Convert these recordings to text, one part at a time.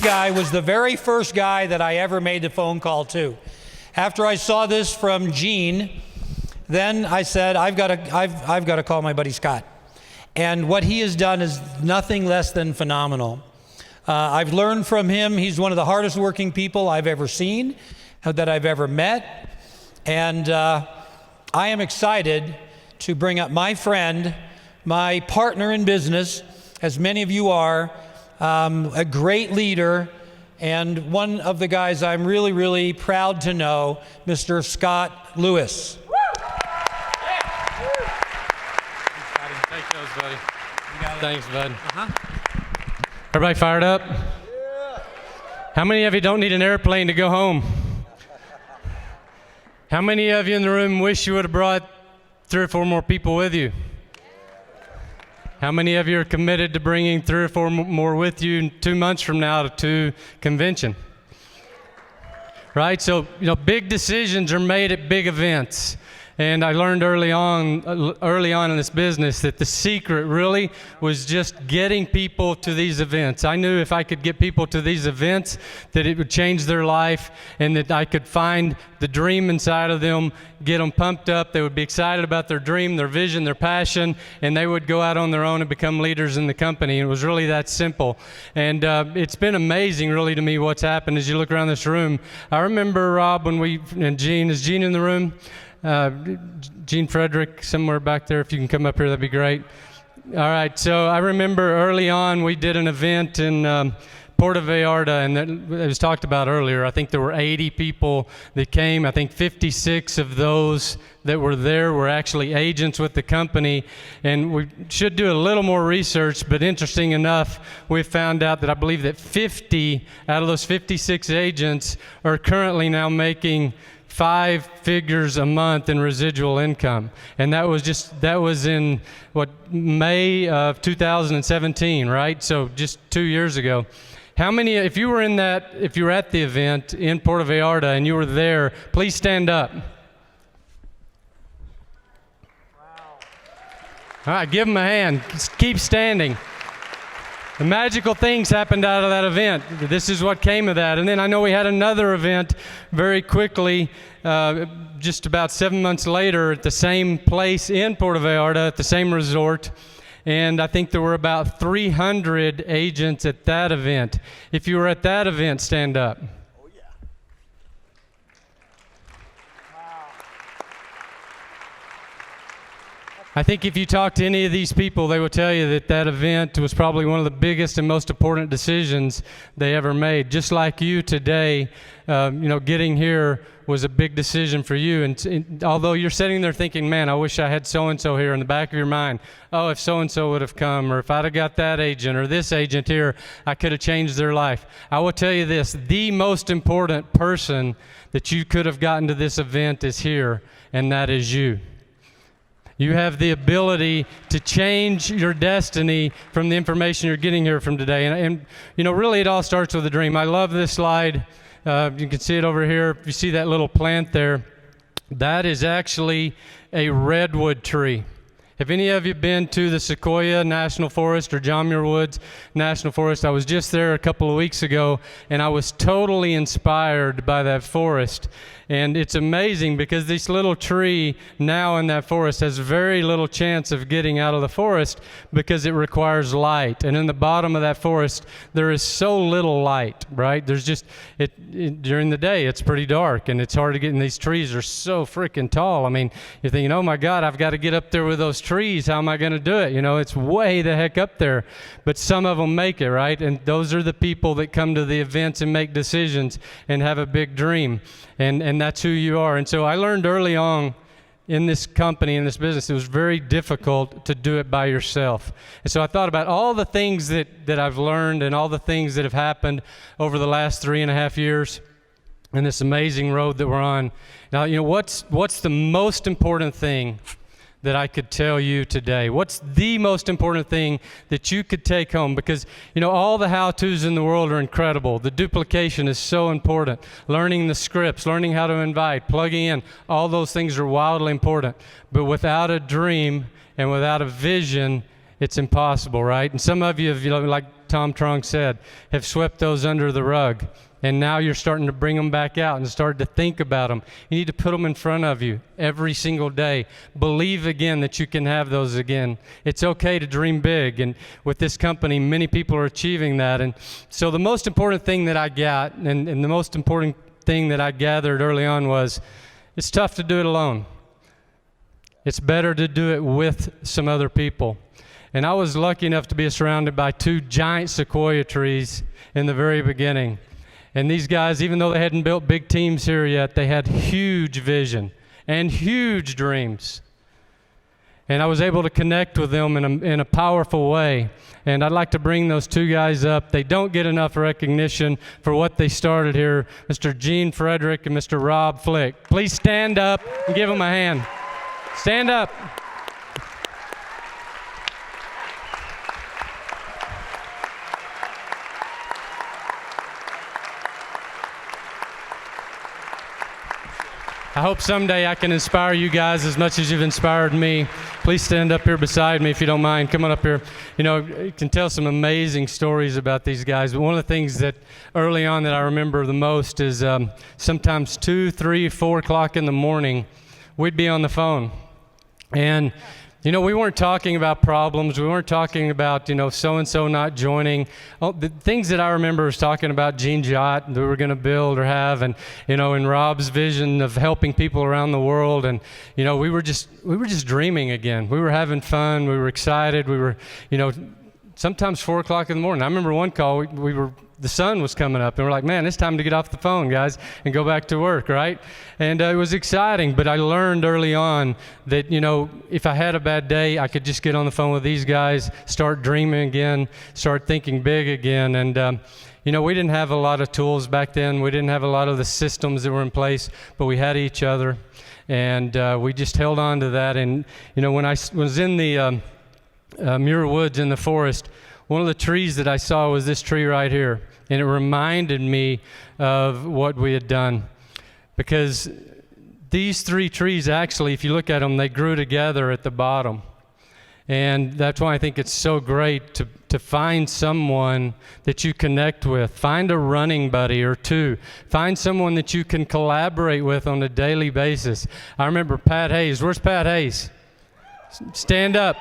guy was the very first guy that I ever made the phone call to. After I saw this from Gene, then I said, I've got to call my buddy Scott. And what he has done is nothing less than phenomenal. I've learned from him. He's one of the hardest working people I've ever seen, that I've ever met. And I am excited to bring up my friend, my partner in business, as many of you are, a great leader, and one of the guys I'm really, really proud to know, Mr. Scott Lewis. Take those, buddy. Thanks, bud. Everybody fired up? How many of you don't need an airplane to go home? How many of you in the room wish you would have brought 3 or 4 more people with you? How many of you are committed to bringing 3 or 4 more with you 2 months from now to convention? Right? So, big decisions are made at big events. And I learned early on in this business that the secret really was just getting people to these events. I knew if I could get people to these events that it would change their life, and that I could find the dream inside of them, get them pumped up. They would be excited about their dream, their vision, their passion, and they would go out on their own and become leaders in the company. And it was really that simple. And it's been amazing really to me what's happened as you look around this room. I remember, Rob, and Gene, is Gene in the room? Gene Frederick, somewhere back there, if you can come up here, that'd be great. All right, so I remember early on we did an event in Puerto Vallarta, and it was talked about earlier. I think there were 80 people that came. I think 56 of those that were there were actually agents with the company, and we should do a little more research, but interesting enough, we found out that I believe that 50 out of those 56 agents are currently now making 5 figures a month in residual income. And that was in May of 2017, right? So just 2 years ago. How many, if you were at the event in Puerto Vallarta and you were there, please stand up. Wow. All right, give them a hand. Just keep standing. The magical things happened out of that event. This is what came of that. And then I know we had another event very quickly, just about 7 months later at the same place in Puerto Vallarta, at the same resort. And I think there were about 300 agents at that event. If you were at that event, stand up. Oh, yeah. I think if you talk to any of these people, they will tell you that that event was probably one of the biggest and most important decisions they ever made. Just like you today, getting here was a big decision for you. And although you're sitting there thinking, man, I wish I had so-and-so here in the back of your mind. Oh, if so-and-so would have come, or if I'd have got that agent or this agent here, I could have changed their life. I will tell you this, the most important person that you could have gotten to this event is here, and that is you. You have the ability to change your destiny from the information you're getting here from today. And really it all starts with a dream. I love this slide. You can see it over here. If you see that little plant there, that is actually a redwood tree. Have any of you been to the Sequoia National Forest or John Muir Woods National Forest? I was just there a couple of weeks ago, and I was totally inspired by that forest. And it's amazing because this little tree now in that forest has very little chance of getting out of the forest because it requires light. And in the bottom of that forest, there is so little light, right? There's just, during the day, it's pretty dark and it's hard to get in. These trees are so freaking tall. I mean, you're thinking, oh my God, I've got to get up there with those trees. How am I going to do it? It's way the heck up there. But some of them make it, right? And those are the people that come to the events and make decisions and have a big dream. And that's who you are. And so I learned early on in this company, in this business, it was very difficult to do it by yourself. And so I thought about all the things that I've learned and all the things that have happened over the last 3.5 years in this amazing road that we're on. Now, what's the most important thing that I could tell you today? What's the most important thing that you could take home? Because, all the how-tos in the world are incredible. The duplication is so important. Learning the scripts, learning how to invite, plugging in, all those things are wildly important. But without a dream and without a vision, it's impossible, right? And some of you have, like Tom Trong said, have swept those under the rug. And now you're starting to bring them back out and start to think about them. You need to put them in front of you every single day. Believe again that you can have those again. It's okay to dream big. And with this company, many people are achieving that. And so the most important thing that I got, and the most important thing that I gathered early on was, it's tough to do it alone. It's better to do it with some other people. And I was lucky enough to be surrounded by 2 giant sequoia trees in the very beginning. And these guys, even though they hadn't built big teams here yet, they had huge vision and huge dreams. And I was able to connect with them in a powerful way. And I'd like to bring those 2 guys up. They don't get enough recognition for what they started here, Mr. Gene Frederick and Mr. Rob Flick. Please stand up and give them a hand. Stand up. I hope someday I can inspire you guys as much as you've inspired me. Please stand up here beside me if you don't mind. Come on up here. You know, you can tell some amazing stories about these guys, but one of the things that early on that I remember the most is sometimes 2, 3, 4 o'clock in the morning, we'd be on the phone. And you know, we weren't talking about problems. We weren't talking about, you know, so-and-so not joining. Oh, the things that I remember was talking about Gene Jott that we were going to build or have, and, you know, in Rob's vision of helping people around the world. And, you know, we were just dreaming again. We were having fun. We were excited. We were, you know, sometimes 4 o'clock in the morning. I remember one call, the sun was coming up, and we're like, man, it's time to get off the phone, guys, and go back to work, right? And it was exciting, but I learned early on that, you know, if I had a bad day, I could just get on the phone with these guys, start dreaming again, start thinking big again. And, you know, we didn't have a lot of tools back then. We didn't have a lot of the systems that were in place, but we had each other, and we just held on to that. And, you know, when I was in the Muir Woods in the forest, one of the trees that I saw was this tree right here, and it reminded me of what we had done, because these 3 trees actually, if you look at them, they grew together at the bottom. And that's why I think it's so great to find someone that you connect with. Find a running buddy or 2. Find someone that you can collaborate with on a daily basis. I remember Pat Hayes. Where's Pat Hayes? Stand up.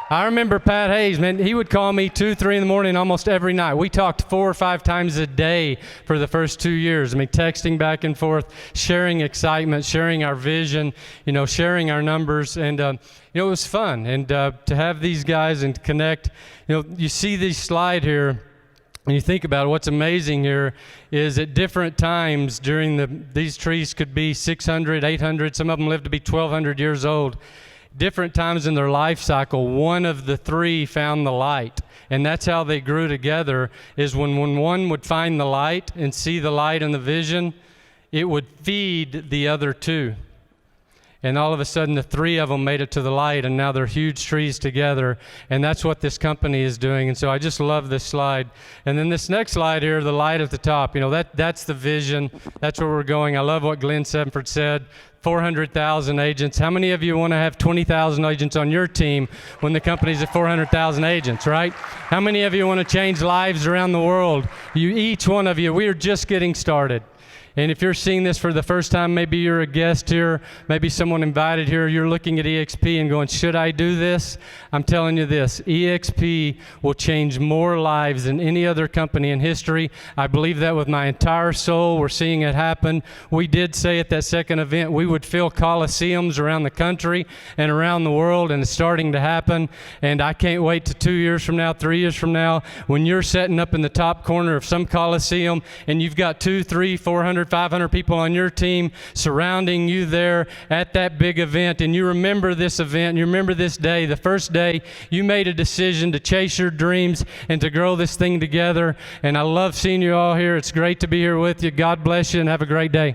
I remember Pat Hayes, man, he would call me 2, 3 in the morning almost every night. We talked 4 or 5 times a day for the first 2 years. I mean, texting back and forth, sharing excitement, sharing our vision, you know, sharing our numbers. And, you know, it was fun. And to have these guys and to connect, you know, you see this slide here, and you think about it, what's amazing here is at different times during these trees could be 600, 800, some of them lived to be 1,200 years old. Different times in their life cycle, one of the 3 found the light. And that's how they grew together, is when one would find the light and see the light and the vision, it would feed the other 2. And all of a sudden, the 3 of them made it to the light, and now they're huge trees together. And that's what this company is doing. And so I just love this slide. And then this next slide here, the light at the top, you know, that's the vision. That's where we're going. I love what Glenn Sevenford said. 400,000 agents. How many of you want to have 20,000 agents on your team when the company's at 400,000 agents, right? How many of you want to change lives around the world? Each one of you, we are just getting started. And if you're seeing this for the first time, maybe you're a guest here, maybe someone invited here, you're looking at EXP and going, should I do this? I'm telling you this, EXP will change more lives than any other company in history. I believe that with my entire soul. We're seeing it happen. We did say at that second event we would fill coliseums around the country and around the world, and it's starting to happen. And I can't wait to 2 years from now, 3 years from now, when you're setting up in the top corner of some coliseum and you've got 200, 300, 400, 500 people on your team surrounding you there at that big event, and you remember this event, and you remember this day, the first day you made a decision to chase your dreams and to grow this thing together. And I love seeing you all here. It's great to be here with you. God bless you, and have a great day.